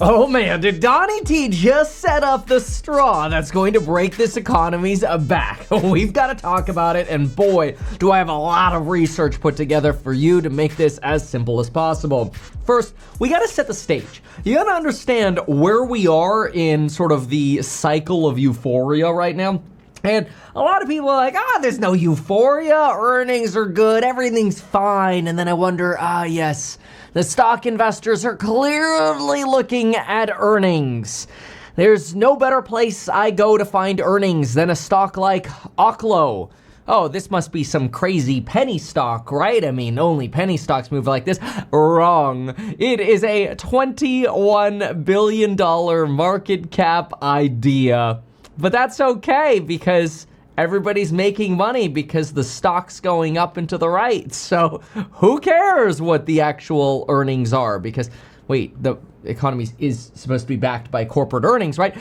Oh man, did Donnie T just set up the straw that's going to break this economy's back? We've got to talk about it, and boy, do I have a lot of research put together for you to make this as simple as possible. First, we got to set the stage. You got to understand where we are in sort of the cycle of euphoria right now. And a lot of people are like, there's no euphoria, earnings are good, everything's fine. And then I wonder, yes, the stock investors are clearly looking at earnings. There's no better place I go to find earnings than a stock like Oklo. Oh, this must be some crazy penny stock, right? I mean, only penny stocks move like this. Wrong. It is a $21 billion market cap idea. But that's okay because everybody's making money because the stock's going up and to the right. So who cares what the actual earnings are? Because, wait, the economy is supposed to be backed by corporate earnings, right?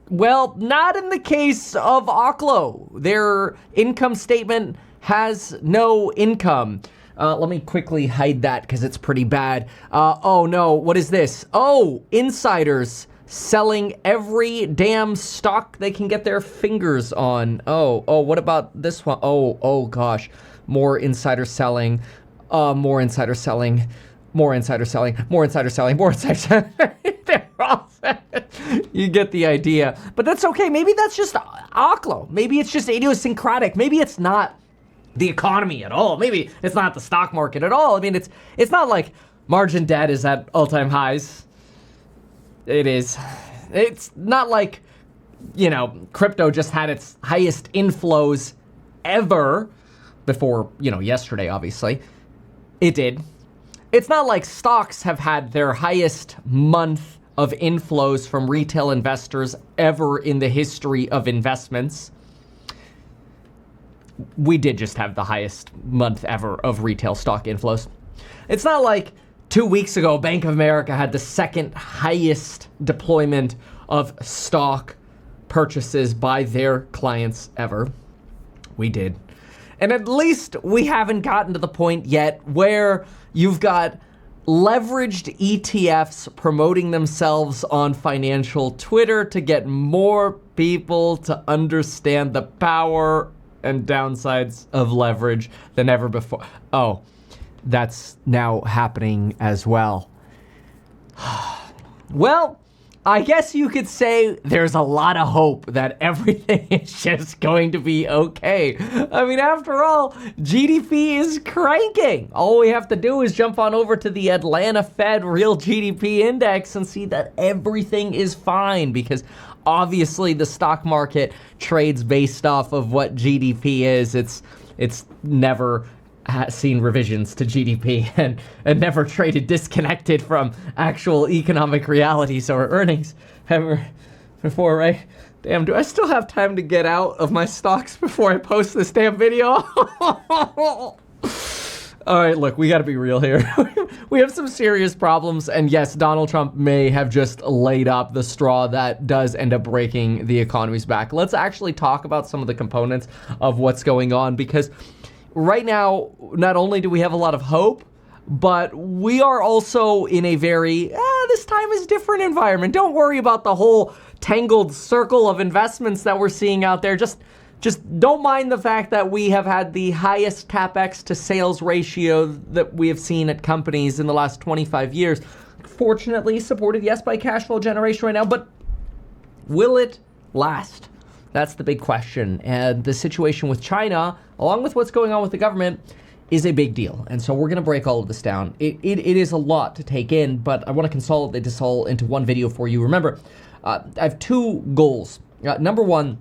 Well, not in the case of Oklo. Their income statement has no income. Let me quickly hide that because it's pretty bad. Oh no, what is this? Oh, insiders selling every damn stock they can get their fingers on. Oh, what about this one? Oh gosh, more insider selling, more insider selling, more insider selling, more insider selling, more insider selling. They're all you get the idea. But that's okay. Maybe that's just Oklo. Maybe it's just idiosyncratic. Maybe it's not the economy at all. Maybe it's not the stock market at all. I mean, it's not like margin debt is at all-time highs. It is. It's not like, crypto just had its highest inflows ever before, yesterday, obviously. It did. It's not like stocks have had their highest month of inflows from retail investors ever in the history of investments. We did just have the highest month ever of retail stock inflows. It's not like 2 weeks ago, Bank of America had the second highest deployment of stock purchases by their clients ever. We did. And at least we haven't gotten to the point yet where you've got leveraged ETFs promoting themselves on financial Twitter to get more people to understand the power and downsides of leverage than ever before. Oh, that's now happening as well. Well, I guess you could say there's a lot of hope that everything is just going to be okay. I mean, after all, GDP is cranking. All we have to do is jump on over to the Atlanta Fed Real GDP Index and see that everything is fine because obviously the stock market trades based off of what GDP is. It's never seen revisions to GDP and never traded disconnected from actual economic realities or earnings ever before, right? Damn, do I still have time to get out of my stocks before I post this damn video? All right, look, we got to be real here. We have some serious problems, and yes, Donald Trump may have just laid up the straw that does end up breaking the economy's back. Let's actually talk about some of the components of what's going on, because right now, not only do we have a lot of hope, but we are also in a very, this time is different environment. Don't worry about the whole tangled circle of investments that we're seeing out there. Just don't mind the fact that we have had the highest capex to sales ratio that we have seen at companies in the last 25 years. Fortunately, supported, yes, by cash flow generation right now, but will it last? That's the big question. And the situation with China, along with what's going on with the government, is a big deal. And so we're going to break all of this down. It is a lot to take in, but I want to consolidate this all into one video for you. Remember, I have two goals. Number one,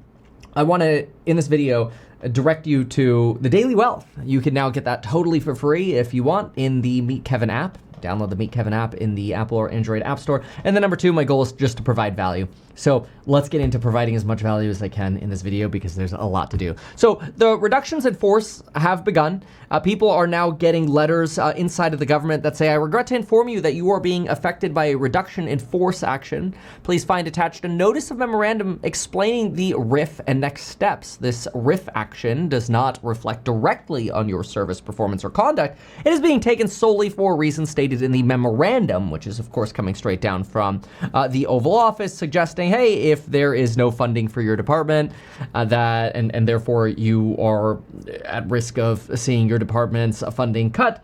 I want to, in this video, direct you to the Daily Wealth. You can now get that totally for free if you want in the Meet Kevin app. Download the Meet Kevin app in the Apple or Android App Store. And then number two, my goal is just to provide value. So let's get into providing as much value as I can in this video because there's a lot to do. So the reductions in force have begun. People are now getting letters inside of the government that say, I regret to inform you that you are being affected by a reduction in force action. Please find attached a notice of memorandum explaining the RIF and next steps. This RIF action does not reflect directly on your service performance or conduct. It is being taken solely for reasons stated stated in the memorandum, which is, of course, coming straight down from the Oval Office, suggesting, hey, if there is no funding for your department, and therefore you are at risk of seeing your department's funding cut,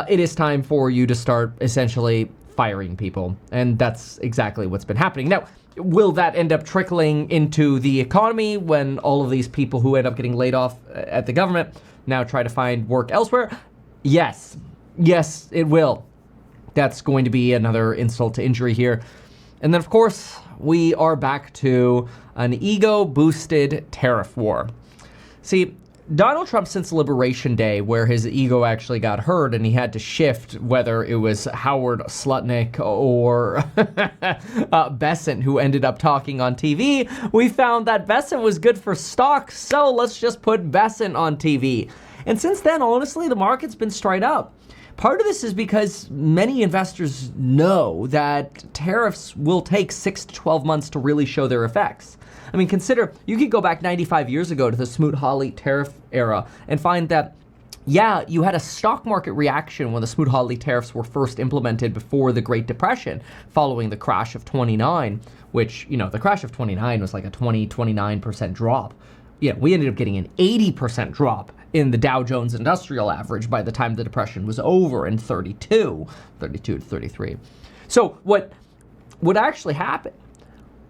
it is time for you to start essentially firing people. And that's exactly what's been happening. Now, will that end up trickling into the economy when all of these people who end up getting laid off at the government now try to find work elsewhere? Yes. Yes, it will. That's going to be another insult to injury here. And then, of course, we are back to an ego-boosted tariff war. See, Donald Trump, since Liberation Day, where his ego actually got hurt and he had to shift, whether it was Howard Slutnik or Bessent, who ended up talking on TV, we found that Bessent was good for stocks, so let's just put Bessent on TV. And since then, honestly, the market's been straight up. Part of this is because many investors know that tariffs will take 6 to 12 months to really show their effects. I mean, consider, you could go back 95 years ago to the Smoot-Hawley tariff era and find that, yeah, you had a stock market reaction when the Smoot-Hawley tariffs were first implemented before the Great Depression, following the crash of 29, which, the crash of 29 was like a 29% drop. Yeah, we ended up getting an 80% drop in the Dow Jones Industrial Average by the time the Depression was over in 32 to 33. So what actually happened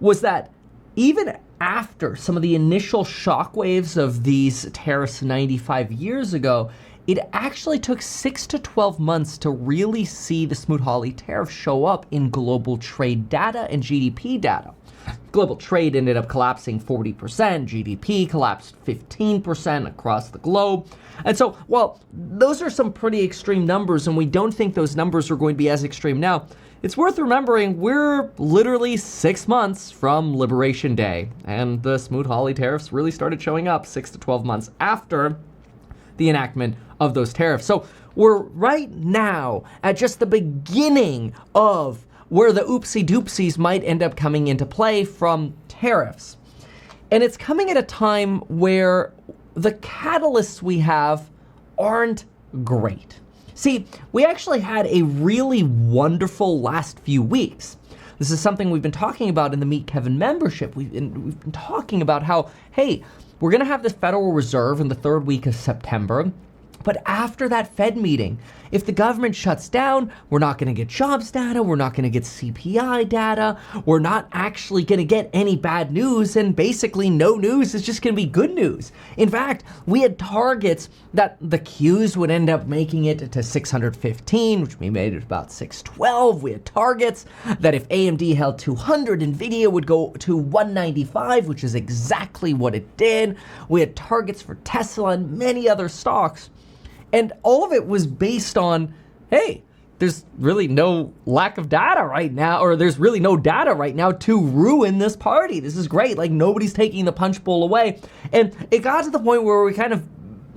was that even after some of the initial shockwaves of these tariffs 95 years ago, it actually took 6 to 12 months to really see the Smoot-Hawley tariff show up in global trade data and GDP data. Global trade ended up collapsing 40%, GDP collapsed 15% across the globe. And so, while those are some pretty extreme numbers, and we don't think those numbers are going to be as extreme now, it's worth remembering we're literally 6 months from Liberation Day, and the Smoot-Hawley tariffs really started showing up 6 to 12 months after the enactment of those tariffs. So we're right now at just the beginning of where the oopsie doopsies might end up coming into play from tariffs. And it's coming at a time where the catalysts we have aren't great. See, we actually had a really wonderful last few weeks. This is something we've been talking about in the Meet Kevin membership. We've been talking about how, hey, we're going to have the Federal Reserve in the third week of September. But after that Fed meeting, if the government shuts down, we're not going to get jobs data, we're not going to get CPI data, we're not actually going to get any bad news, and basically no news is just going to be good news. In fact, we had targets that the Qs would end up making it to 615, which we made it about 612. We had targets that if AMD held 200, NVIDIA would go to 195, which is exactly what it did. We had targets for Tesla and many other stocks. And all of it was based on, hey, there's really no lack of data right now, or there's really no data right now to ruin this party. This is great. Like, nobody's taking the punch bowl away. And it got to the point where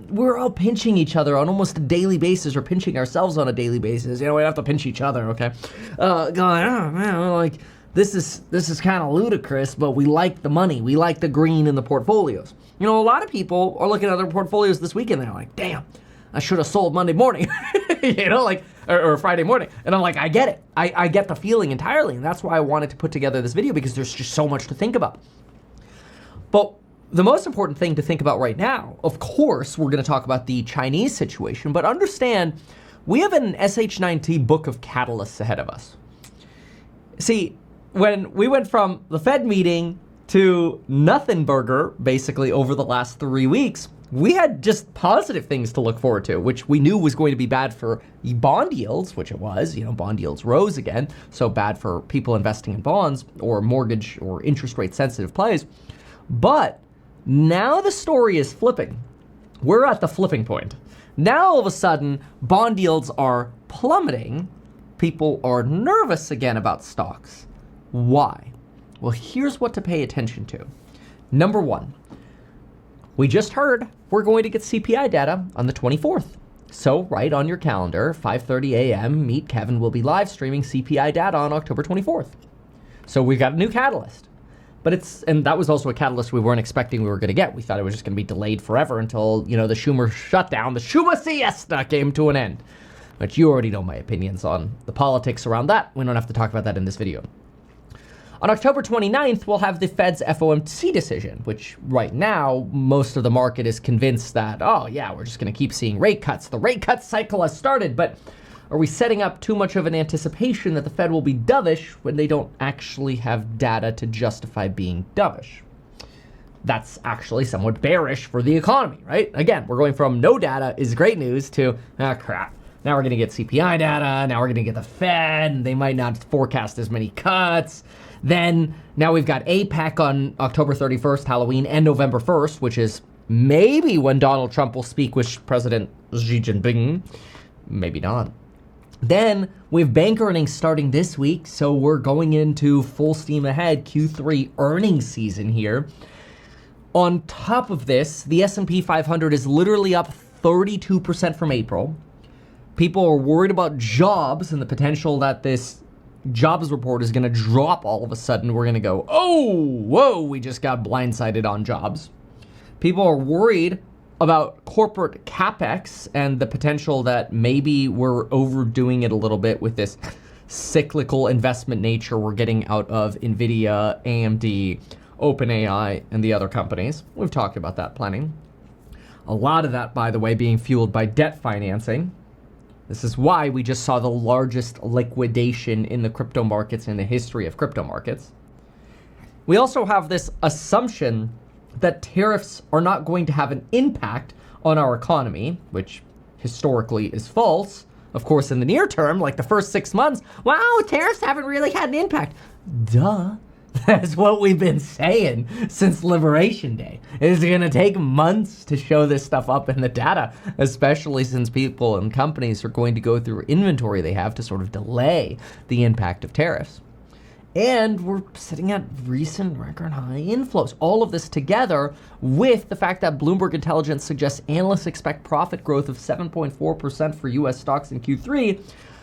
we're all pinching each other on almost a daily basis, or pinching ourselves on a daily basis. We have to pinch each other, okay? Going, oh man, like, this is kind of ludicrous, but we like the money. We like the green in the portfolios. A lot of people are looking at their portfolios this weekend, and they're like, damn, I should have sold Monday morning, or Friday morning. And I'm like, I get it. I get the feeling entirely. And that's why I wanted to put together this video, because there's just so much to think about. But the most important thing to think about right now, of course, we're going to talk about the Chinese situation, but understand we have an SH9T book of catalysts ahead of us. See, when we went from the Fed meeting to nothing burger, basically over the last 3 weeks, we had just positive things to look forward to, which we knew was going to be bad for bond yields, which it was. Bond yields rose again, so bad for people investing in bonds or mortgage or interest rate sensitive plays. But now the story is flipping. We're at the flipping point. Now all of a sudden, bond yields are plummeting. People are nervous again about stocks. Why? Well, here's what to pay attention to. Number one, we just heard we're going to get CPI data on the 24th. So right on your calendar, 5:30 a.m., Meet Kevin will be live streaming CPI data on October 24th. So we got a new catalyst. And that was also a catalyst we weren't expecting we were going to get. We thought it was just going to be delayed forever until, the Schumer shutdown, the Schumer siesta came to an end. But you already know my opinions on the politics around that. We don't have to talk about that in this video. On October 29th, we'll have the Fed's FOMC decision, which right now, most of the market is convinced that, oh yeah, we're just going to keep seeing rate cuts. The rate cut cycle has started, but are we setting up too much of an anticipation that the Fed will be dovish when they don't actually have data to justify being dovish? That's actually somewhat bearish for the economy, right? Again, we're going from no data is great news to, crap. Now we're going to get CPI data. Now we're going to get the Fed. And they might not forecast as many cuts. Then now we've got APEC on October 31st, Halloween, and November 1st, which is maybe when Donald Trump will speak with President Xi Jinping. Maybe not. Then we have bank earnings starting this week. So we're going into full steam ahead Q3 earnings season here. On top of this, the S&P 500 is literally up 32% from April. People are worried about jobs and the potential that this jobs report is going to drop all of a sudden. We're going to go, oh, whoa, we just got blindsided on jobs. People are worried about corporate capex and the potential that maybe we're overdoing it a little bit with this cyclical investment nature we're getting out of NVIDIA, AMD, OpenAI, and the other companies. We've talked about that plenty. A lot of that, by the way, being fueled by debt financing. This is why we just saw the largest liquidation in the crypto markets in the history of crypto markets. We also have this assumption that tariffs are not going to have an impact on our economy, which historically is false. Of course, in the near term, like the first 6 months, wow, tariffs haven't really had an impact. Duh. That's what we've been saying since Liberation Day. It's going to take months to show this stuff up in the data, especially since people and companies are going to go through inventory they have to sort of delay the impact of tariffs. And we're sitting at recent record high inflows. All of this together with the fact that Bloomberg Intelligence suggests analysts expect profit growth of 7.4% for US stocks in Q3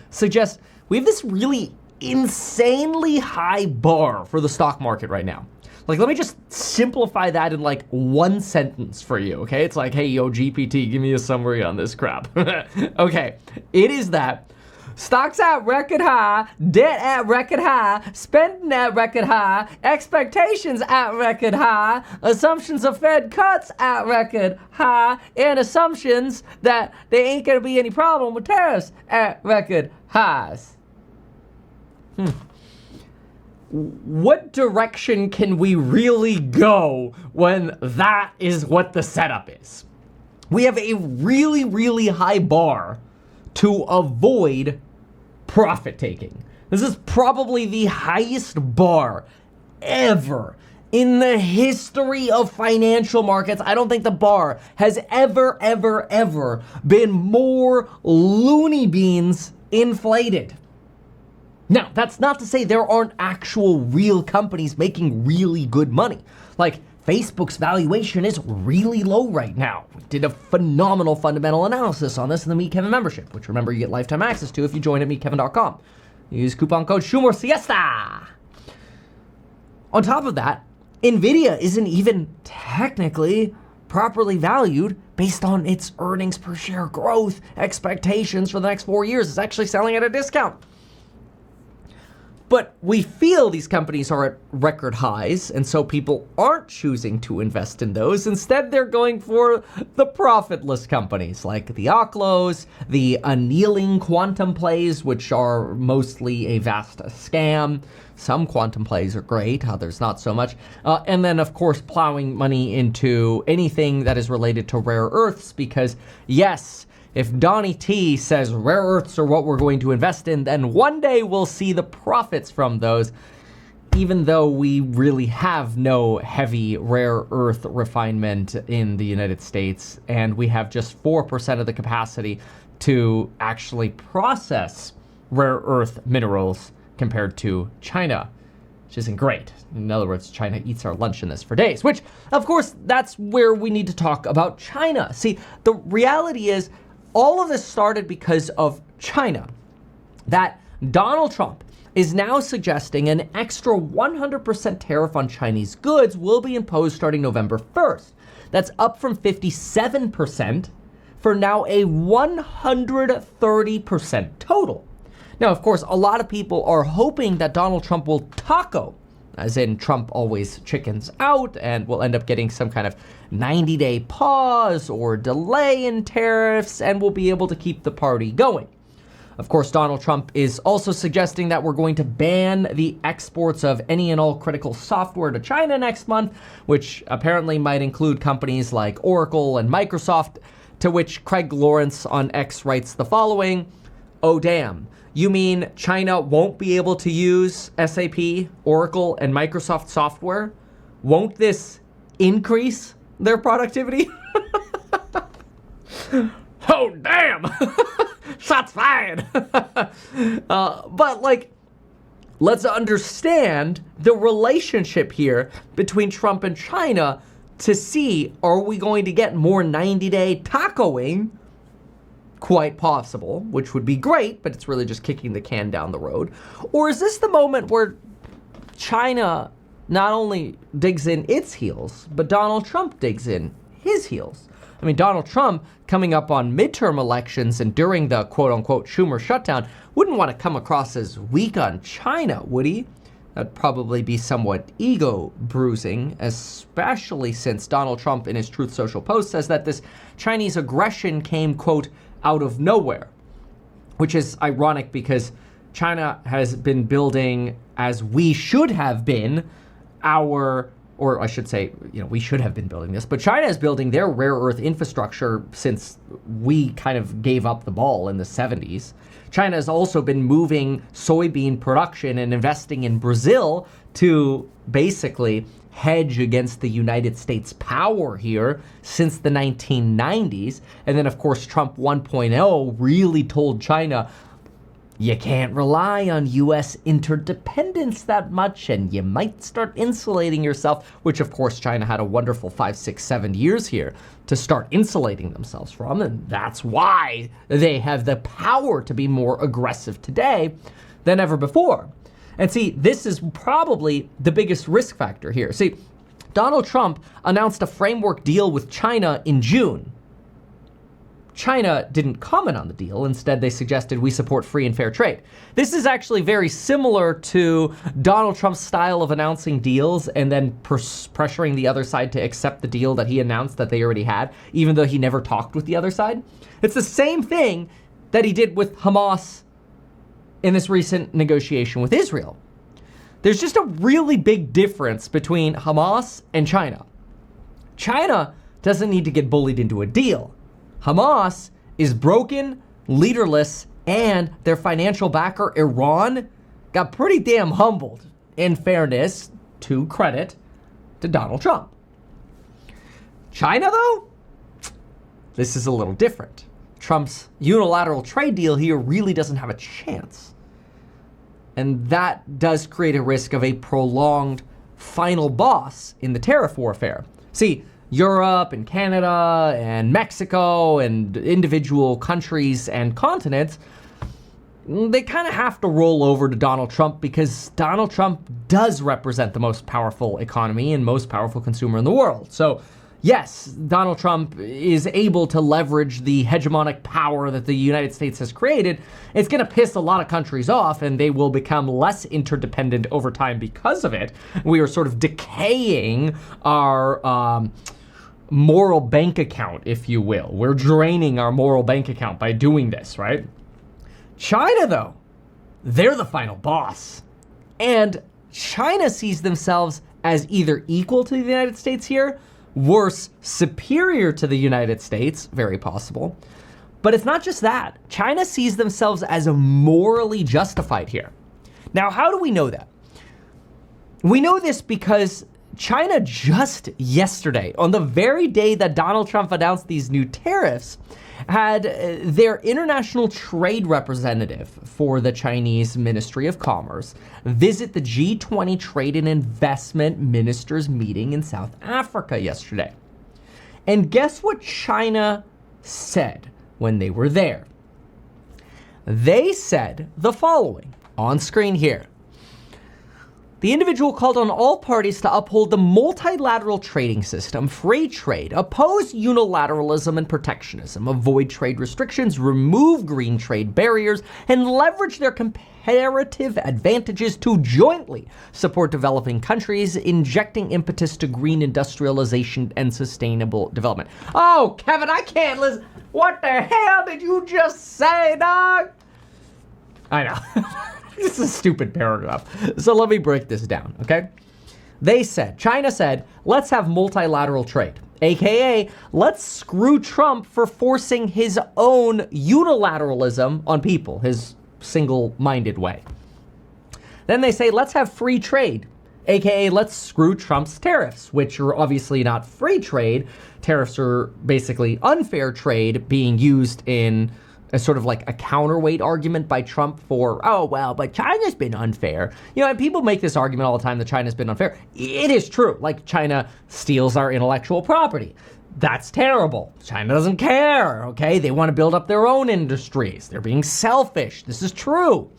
suggests we have this really insanely high bar for the stock market right now. Like, let me just simplify that in like one sentence for you, okay? It's like, hey, yo, GPT, give me a summary on this crap. Okay, it is that stocks at record high, debt at record high, spending at record high, expectations at record high, assumptions of Fed cuts at record high, and assumptions that there ain't gonna be any problem with tariffs at record highs. What direction can we really go when that is what the setup is? We have a really, really high bar to avoid profit taking. This is probably the highest bar ever in the history of financial markets. I don't think the bar has ever been more loony beans inflated. Now, that's not to say there aren't actual real companies making really good money. Like, Facebook's valuation is really low right now. We did a phenomenal fundamental analysis on this in the Meet Kevin membership, which remember you get lifetime access to if you join at meetkevin.com. Use coupon code SHUMORSIESTA. On top of that, NVIDIA isn't even technically properly valued based on its earnings per share growth expectations for the next 4 years. It's actually selling at a discount. But we feel these companies are at record highs, and so people aren't choosing to invest in those. Instead, they're going for the profitless companies like the Oklos, the annealing quantum plays, which are mostly a vast scam. Some quantum plays are great, others not so much. And then, of course, plowing money into anything that is related to rare earths, because yes, if Donnie T says rare earths are what we're going to invest in, then one day we'll see the profits from those, even though we really have no heavy rare earth refinement in the United States, and we have just 4% of the capacity to actually process rare earth minerals compared to China, which isn't great. In other words, China eats our lunch in this for days, which, of course, that's where we need to talk about China. See, the reality is, all of this started because of China, that Donald Trump is now suggesting an extra 100% tariff on Chinese goods will be imposed starting November 1st. That's up from 57% for now a 130% total. Now, of course, a lot of people are hoping that Donald Trump will taco, as in Trump always chickens out and will end up getting some kind of 90-day pause or delay in tariffs and will be able to keep the party going. Of course, Donald Trump is also suggesting that we're going to ban the exports of any and all critical software to China next month, which apparently might include companies like Oracle and Microsoft, to which Craig Lawrence on X writes the following: "Oh damn, you mean China won't be able to use SAP, Oracle, and Microsoft software? Won't this increase their productivity?" Oh damn! Shots fired. But let's understand the relationship here between Trump and China to see, are we going to get more 90-day tacoing? Quite possible, which would be great, but it's really just kicking the can down the road. Or is this the moment where China not only digs in its heels, but Donald Trump digs in his heels? I mean, Donald Trump, coming up on midterm elections and during the quote-unquote Schumer shutdown, wouldn't want to come across as weak on China, would he? That'd probably be somewhat ego-bruising, especially since Donald Trump in his Truth Social post says that this Chinese aggression came, quote, out of nowhere, which is ironic because China has been building, as we should have been, or I should say, we should have been building this, but China is building their rare earth infrastructure since we kind of gave up the ball in the 70s. China has also been moving soybean production and investing in Brazil to basically hedge against the United States power here since the 1990s. And then, of course, Trump 1.0 really told China, you can't rely on U.S. interdependence that much, and you might start insulating yourself, which, of course, China had a wonderful 5, 6, 7 years here to start insulating themselves from, and that's why they have the power to be more aggressive today than ever before. And see, this is probably the biggest risk factor here. See, Donald Trump announced a framework deal with China in June. China didn't comment on the deal. Instead, they suggested we support free and fair trade. This is actually very similar to Donald Trump's style of announcing deals and then pressuring the other side to accept the deal that he announced that they already had, even though he never talked with the other side. It's the same thing that he did with Hamas in this recent negotiation with Israel. There's just a really big difference between Hamas and China. China doesn't need to get bullied into a deal. Hamas is broken, leaderless, and their financial backer, Iran, got pretty damn humbled, in fairness, to credit to Donald Trump. China, though, this is a little different. Trump's unilateral trade deal here really doesn't have a chance. And that does create a risk of a prolonged final boss in the tariff warfare. See, Europe and Canada and Mexico and individual countries and continents, they kind of have to roll over to Donald Trump because Donald Trump does represent the most powerful economy and most powerful consumer in the world. So yes, Donald Trump is able to leverage the hegemonic power that the United States has created. It's going to piss a lot of countries off, and they will become less interdependent over time because of it. We are sort of decaying our moral bank account, if you will. We're draining our moral bank account by doing this, right? China, though, they're the final boss. And China sees themselves as either equal to the United States here, worse, superior to the United States, very possible. But it's not just that. China sees themselves as morally justified here. Now, how do we know that? We know this because China just yesterday, on the very day that Donald Trump announced these new tariffs, had their international trade representative for the Chinese Ministry of Commerce visit the G20 Trade and Investment Ministers meeting in South Africa yesterday. And guess what China said when they were there? They said the following on screen here. The individual called on all parties to uphold the multilateral trading system, free trade, oppose unilateralism and protectionism, avoid trade restrictions, remove green trade barriers, and leverage their comparative advantages to jointly support developing countries, injecting impetus to green industrialization and sustainable development. Oh, Kevin, I can't listen. What the hell did you just say, dog? I know. This is a stupid paragraph. So let me break this down, okay? China said, let's have multilateral trade. AKA, let's screw Trump for forcing his own unilateralism on people, his single-minded way. Then they say, let's have free trade. AKA, let's screw Trump's tariffs, which are obviously not free trade. Tariffs are basically unfair trade being used in a sort of like a counterweight argument by Trump for, oh, well, but China's been unfair. You know, and people make this argument all the time that China's been unfair. It is true. Like, China steals our intellectual property. That's terrible. China doesn't care, okay? They want to build up their own industries. They're being selfish. This is true.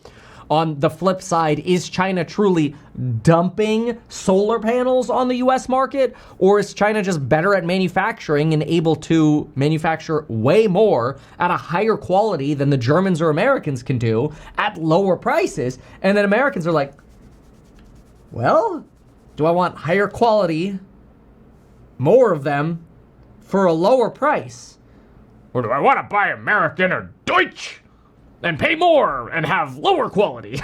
On the flip side, is China truly dumping solar panels on the US market? Or is China just better at manufacturing and able to manufacture way more at a higher quality than the Germans or Americans can do at lower prices? And then Americans are like, well, do I want higher quality, more of them, for a lower price? Or do I want to buy American or Deutsch and pay more and have lower quality?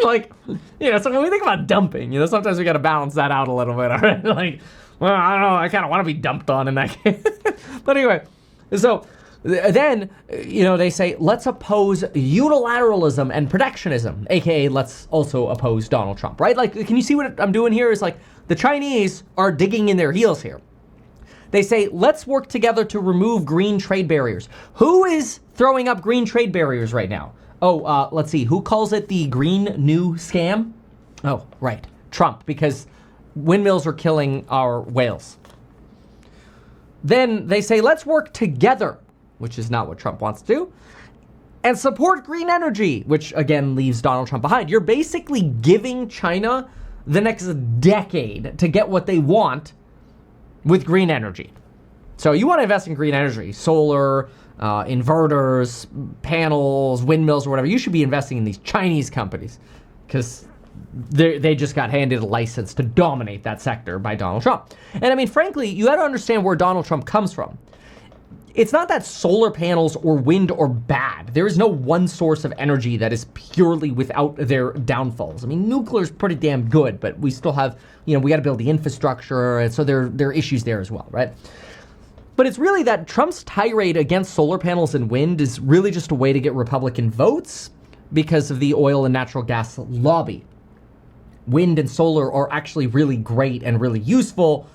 Like, you know, so when we think about dumping, you know, sometimes we got to balance that out a little bit, all right? Like, well, I don't know, I kind of want to be dumped on in that case. But anyway, so then, you know, they say, let's oppose unilateralism and protectionism, aka let's also oppose Donald Trump, right? Like, can you see what I'm doing here? Is like, the Chinese are digging in their heels here. They say, let's work together to remove green trade barriers. Who is throwing up green trade barriers right now? Oh, let's see. Who calls it the Green New Scam? Oh, right. Trump, because windmills are killing our whales. Then they say, let's work together, which is not what Trump wants to do, and support green energy, which again leaves Donald Trump behind. You're basically giving China the next decade to get what they want with green energy. So you want to invest in green energy, solar, inverters, panels, windmills, or whatever. You should be investing in these Chinese companies because they just got handed a license to dominate that sector by Donald Trump. And I mean, frankly, you got to understand where Donald Trump comes from. It's not that solar panels or wind are bad. There is no one source of energy that is purely without their downfalls. I mean, nuclear is pretty damn good, but we still have, you know, we got to build the infrastructure, and so there are issues there as well, right? But it's really that Trump's tirade against solar panels and wind is really just a way to get Republican votes because of the oil and natural gas lobby. Wind and solar are actually really great and really useful,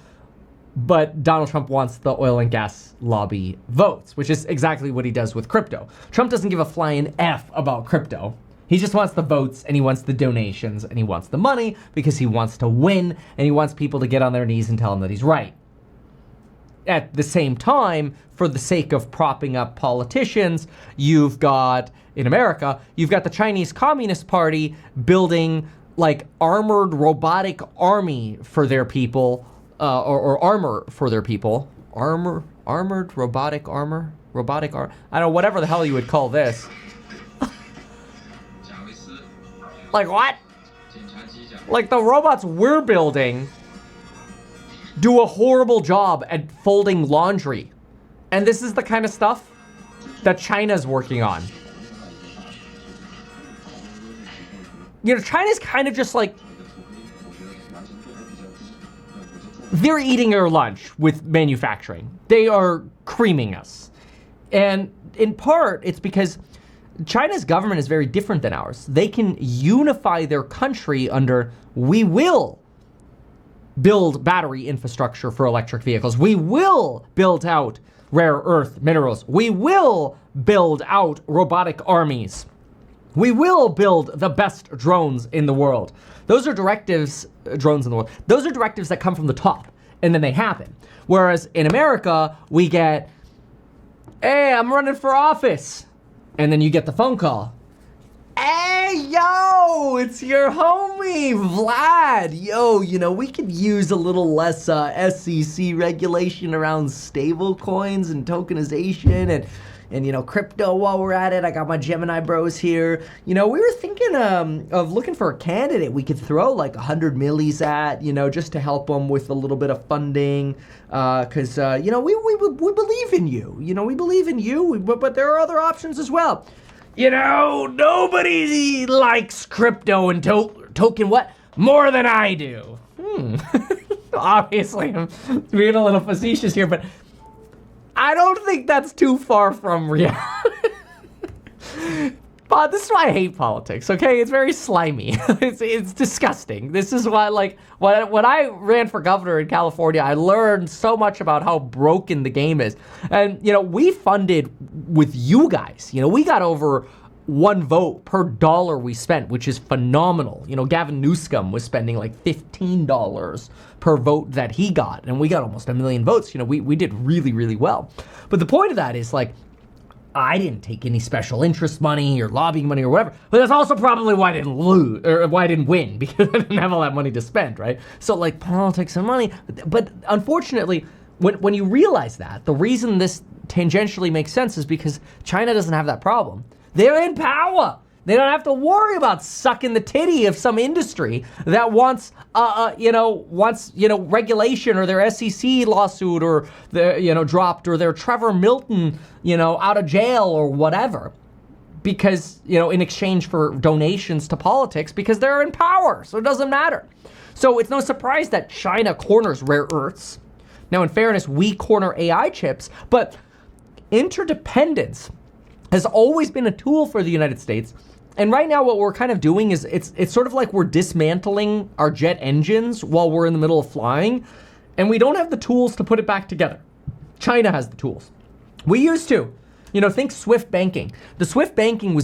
but Donald Trump wants the oil and gas lobby votes, which is exactly what he does with crypto. Trump doesn't give a flying F about crypto. He just wants the votes, and he wants the donations, and he wants the money because he wants to win, and he wants people to get on their knees and tell him that he's right. At the same time, for the sake of propping up politicians, you've got, in America, you've got the Chinese Communist Party building like armored robotic army for their people, or armor for their people. Armored robotic armor? Robotic armor? I don't know, whatever the hell you would call this. Like what? Like the robots we're building do a horrible job at folding laundry. And this is the kind of stuff that China's working on. You know, China's kind of just like, they're eating our lunch with manufacturing. They are creaming us. And in part, it's because China's government is very different than ours. They can unify their country under, we will build battery infrastructure for electric vehicles. We will build out rare earth minerals. We will build out robotic armies. We will build the best drones in the world. Those are directives, drones in the world. Those are directives that come from the top, and then they happen. Whereas in America, we get, hey, I'm running for office. And then you get the phone call. Hey, yo, it's your homie, Vlad. Yo, we could use a little less SEC regulation around stable coins and tokenization and crypto while we're at it. I got my Gemini bros here. We were thinking of looking for a candidate we could throw like 100 millis at, just to help them with a little bit of funding. Because, we believe in you. We believe in you, but there are other options as well. Nobody likes crypto and token what? More than I do. Obviously, I'm being a little facetious here, but I don't think that's too far from reality. But this is why I hate politics, okay? It's very slimy. It's disgusting. This is why, when I ran for governor in California, I learned so much about how broken the game is. And, we funded with you guys. We got over one vote per dollar we spent, which is phenomenal. Gavin Newsom was spending like $15 per vote that he got, and we got almost 1 million votes. We did really, really well. But the point of that is, I didn't take any special interest money or lobbying money or whatever, but that's also probably why I didn't lose or why I didn't win, because I didn't have all that money to spend, right? So politics and money, but unfortunately, when you realize that, the reason this tangentially makes sense is because China doesn't have that problem. They're in power. They don't have to worry about sucking the titty of some industry that wants regulation or their SEC lawsuit or their, dropped or their Trevor Milton, out of jail or whatever. Because, in exchange for donations to politics, because they're in power. So it doesn't matter. So it's no surprise that China corners rare earths. Now, in fairness, we corner AI chips, but interdependence has always been a tool for the United States. And right now what we're kind of doing is it's sort of like we're dismantling our jet engines while we're in the middle of flying, and we don't have the tools to put it back together. China has the tools. We used to. Think SWIFT banking. The SWIFT banking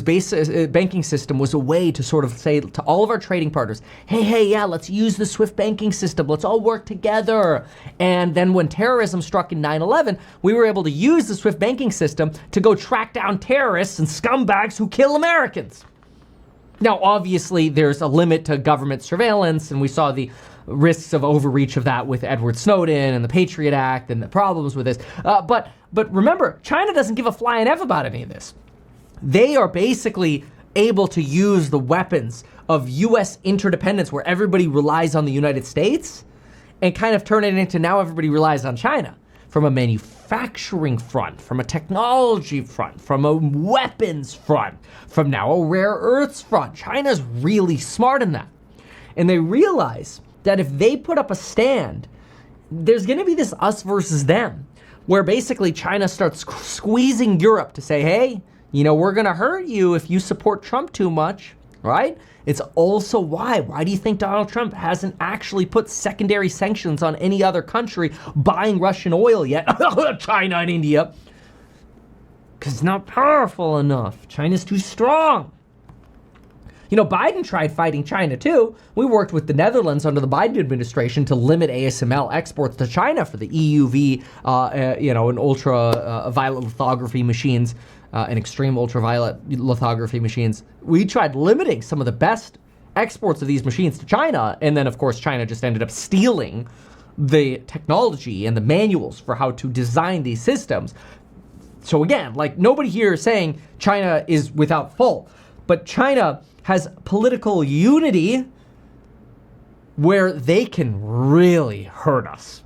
banking system was a way to sort of say to all of our trading partners, hey, yeah, let's use the SWIFT banking system. Let's all work together. And then when terrorism struck in 9/11, we were able to use the SWIFT banking system to go track down terrorists and scumbags who kill Americans. Now, obviously, there's a limit to government surveillance, and we saw the risks of overreach of that with Edward Snowden and the Patriot Act and the problems with this. But remember, China doesn't give a flying F about any of this. They are basically able to use the weapons of U.S. interdependence, where everybody relies on the United States, and kind of turn it into now everybody relies on China. From a manufacturing front, from a technology front, from a weapons front, from now a rare earths front. China's really smart in that. And they realize that if they put up a stand, there's going to be this us versus them, where basically China starts squeezing Europe to say, hey, we're going to hurt you if you support Trump too much, right? It's also why do you think Donald Trump hasn't actually put secondary sanctions on any other country buying Russian oil yet? China and India. Because it's not powerful enough. China's too strong. Biden tried fighting China too. We worked with the Netherlands under the Biden administration to limit ASML exports to China for the EUV, and ultraviolet lithography machines, and extreme ultraviolet lithography machines. We tried limiting some of the best exports of these machines to China, and then of course China just ended up stealing the technology and the manuals for how to design these systems. So again, nobody here is saying China is without fault, but China has political unity where they can really hurt us.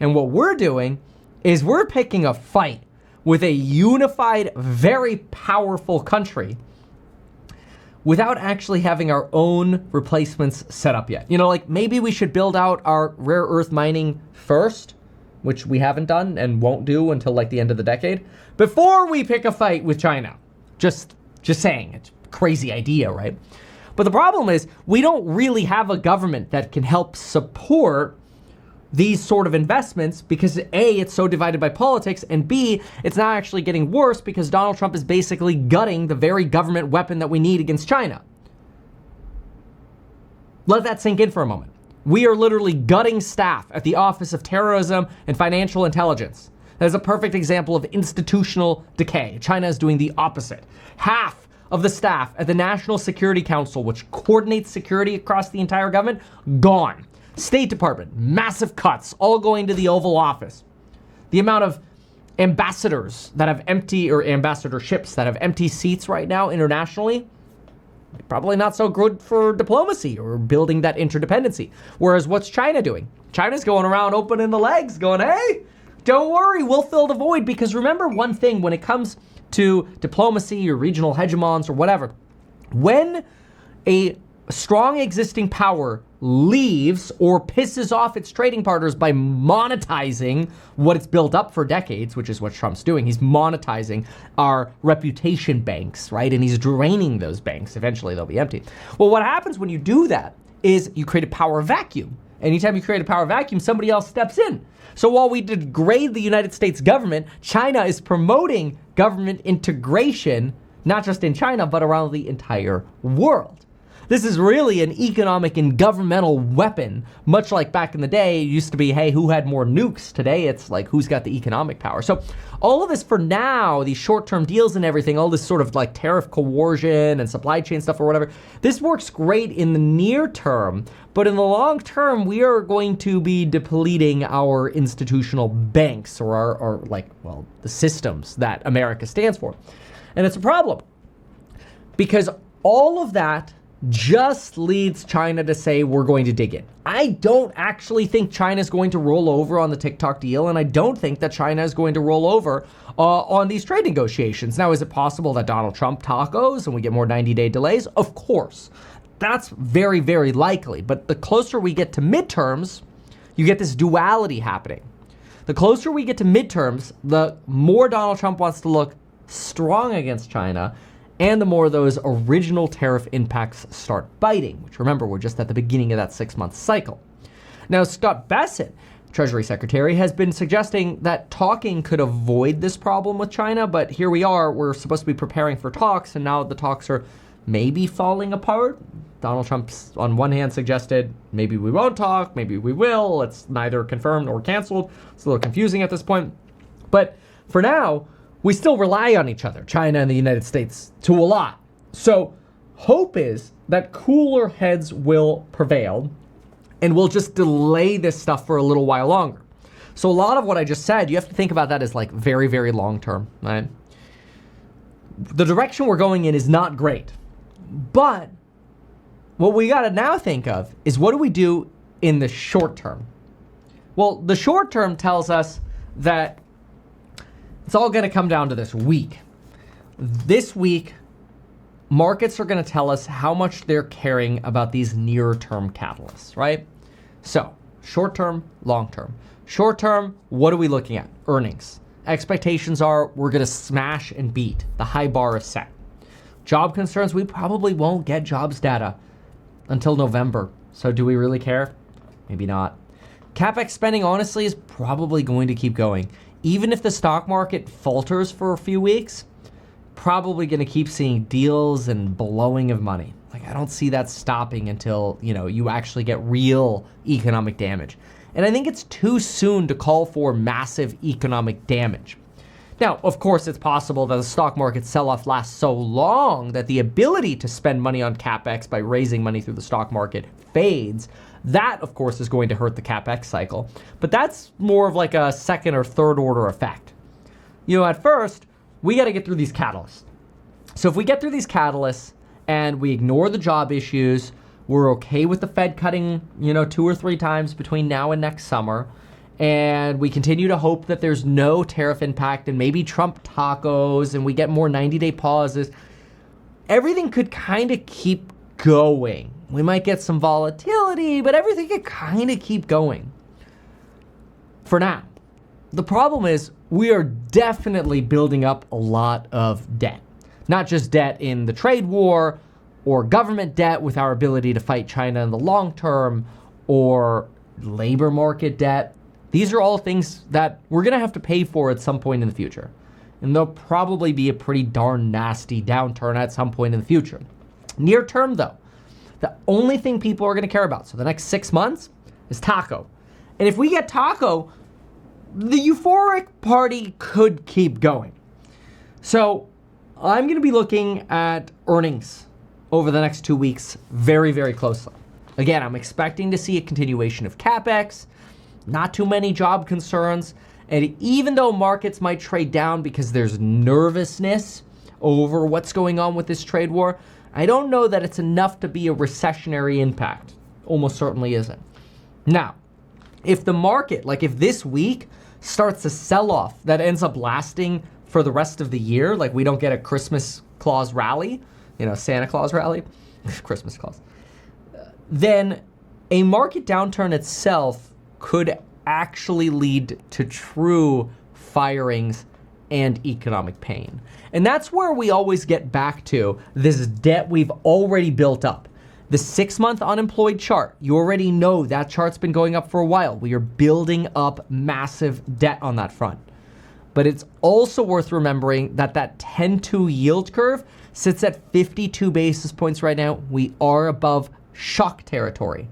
And what we're doing is we're picking a fight with a unified, very powerful country without actually having our own replacements set up yet. Maybe we should build out our rare earth mining first, which we haven't done and won't do until the end of the decade, before we pick a fight with China. Just saying, it's a crazy idea, right? But the problem is we don't really have a government that can help support these sort of investments because A, it's so divided by politics, and B, it's not actually getting worse because Donald Trump is basically gutting the very government weapon that we need against China. Let that sink in for a moment. We are literally gutting staff at the Office of Terrorism and Financial Intelligence. That is a perfect example of institutional decay. China is doing the opposite. Half of the staff at the National Security Council, which coordinates security across the entire government, gone. State Department, massive cuts, all going to the Oval Office. The amount of ambassadors that have empty, or ambassadorships that have empty seats right now internationally, probably not so good for diplomacy or building that interdependency. Whereas what's China doing? China's going around opening the legs, going, hey, don't worry, we'll fill the void. Because remember one thing, when it comes to diplomacy or regional hegemons or whatever, when a strong existing power leaves or pisses off its trading partners by monetizing what it's built up for decades, which is what Trump's doing. He's monetizing our reputation banks, right? And he's draining those banks. Eventually they'll be empty. Well, what happens when you do that is you create a power vacuum. Anytime you create a power vacuum, somebody else steps in. So while we degrade the United States government, China is promoting government integration, not just in China, but around the entire world. This is really an economic and governmental weapon, much like back in the day, it used to be, hey, who had more nukes? Today, it's like, who's got the economic power? So all of this for now, these short-term deals and everything, all this sort of like tariff coercion and supply chain stuff or whatever, this works great in the near term, but in the long term, we are going to be depleting our institutional banks or our the systems that America stands for. And it's a problem because all of that just leads China to say we're going to dig in. I don't actually think China is going to roll over on the TikTok deal, and I don't think that China is going to roll over on these trade negotiations. Now, is it possible that Donald Trump tacos and we get more 90-day delays? Of course. That's very, very likely. But the closer we get to midterms, you get this duality happening. The closer we get to midterms, the more Donald Trump wants to look strong against China, and the more those original tariff impacts start biting, which remember, we're just at the beginning of that 6-month cycle. Now, Scott Bessent, Treasury Secretary, has been suggesting that talking could avoid this problem with China, but here we are, we're supposed to be preparing for talks, and now the talks are maybe falling apart. Donald Trump's, on one hand, suggested maybe we won't talk, maybe we will. It's neither confirmed nor canceled. It's a little confusing at this point. But for now, we still rely on each other, China and the United States, to a lot. So hope is that cooler heads will prevail and we'll just delay this stuff for a little while longer. So a lot of what I just said, you have to think about that as like very, very long term, right? The direction we're going in is not great. But what we got to now think of is, what do we do in the short term? Well, the short term tells us that it's all going to come down to this week. This week, markets are going to tell us how much they're caring about these near-term catalysts, right? So, short-term, long-term. Short-term, what are we looking at? Earnings. Expectations are we're going to smash and beat. The high bar is set. Job concerns, we probably won't get jobs data until November. So do we really care? Maybe not. CapEx spending, honestly, is probably going to keep going. Even if the stock market falters for a few weeks, probably going to keep seeing deals and blowing of money. Like, I don't see that stopping until, you actually get real economic damage. And I think it's too soon to call for massive economic damage. Now, of course, it's possible that the stock market sell-off lasts so long that the ability to spend money on CapEx by raising money through the stock market fades. That, of course, is going to hurt the CapEx cycle. But that's more of like a second or third order effect. At first, we got to get through these catalysts. So if we get through these catalysts and we ignore the job issues, we're okay with the Fed cutting, 2 or 3 times between now and next summer, and we continue to hope that there's no tariff impact and maybe Trump tacos and we get more 90-day pauses, everything could kind of keep going. We might get some volatility, but everything could kind of keep going for now. The problem is we are definitely building up a lot of debt. Not just debt in the trade war or government debt with our ability to fight China in the long term or labor market debt. These are all things that we're going to have to pay for at some point in the future. And there'll probably be a pretty darn nasty downturn at some point in the future. Near term, though, the only thing people are going to care about, so the next 6 months, is taco. And if we get taco, the euphoric party could keep going. So I'm going to be looking at earnings over the next 2 weeks very, very closely. Again, I'm expecting to see a continuation of CapEx, not too many job concerns, and even though markets might trade down because there's nervousness over what's going on with this trade war, I don't know that it's enough to be a recessionary impact. Almost certainly isn't. Now, if the market, like if this week starts a sell-off that ends up lasting for the rest of the year, like we don't get a Christmas Claus rally, Santa Claus rally, Christmas Claus, then a market downturn itself could actually lead to true firings and economic pain. And that's where we always get back to this debt we've already built up. The 6-month unemployed chart, you already know that chart's been going up for a while. We are building up massive debt on that front. But it's also worth remembering that that 10-2 yield curve sits at 52 basis points right now. We are above shock territory.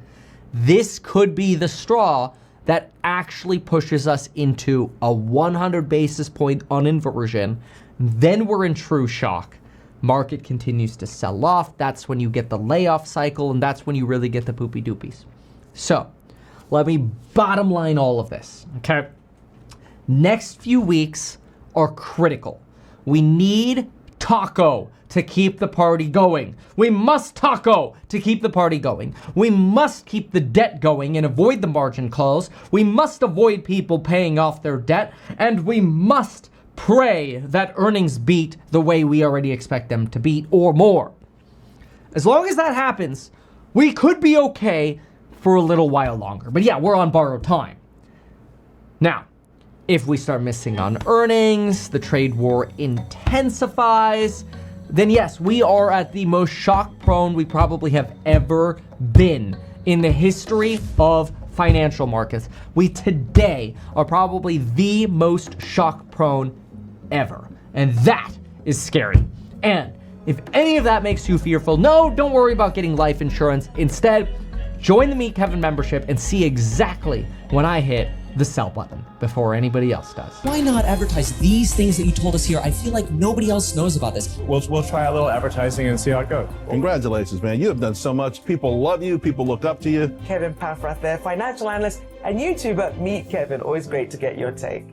This could be the straw that actually pushes us into a 100 basis point uninversion. Then we're in true shock. Market continues to sell off. That's when you get the layoff cycle, and that's when you really get the poopy doopies. So let me bottom line all of this, okay? Next few weeks are critical. We need taco to keep the party going. We must taco to keep the party going. We must keep the debt going and avoid the margin calls. We must avoid people paying off their debt, and we must pray that earnings beat the way we already expect them to beat or more. As long as that happens, we could be okay for a little while longer. But yeah, we're on borrowed time. Now, if we start missing on earnings, the trade war intensifies, then yes, we are at the most shock prone we probably have ever been in the history of financial markets. We today are probably the most shock prone ever. And that is scary. And if any of that makes you fearful, no, don't worry about getting life insurance. Instead, join the Meet Kevin membership and see exactly when I hit the sell button before anybody else does. Why not advertise these things that you told us here? I feel like nobody else knows about this. We'll try a little advertising and see how it goes. Congratulations, man. You have done so much. People love you. People look up to you. Kevin Paffrath there, financial analyst and YouTuber. Meet Kevin. Always great to get your take.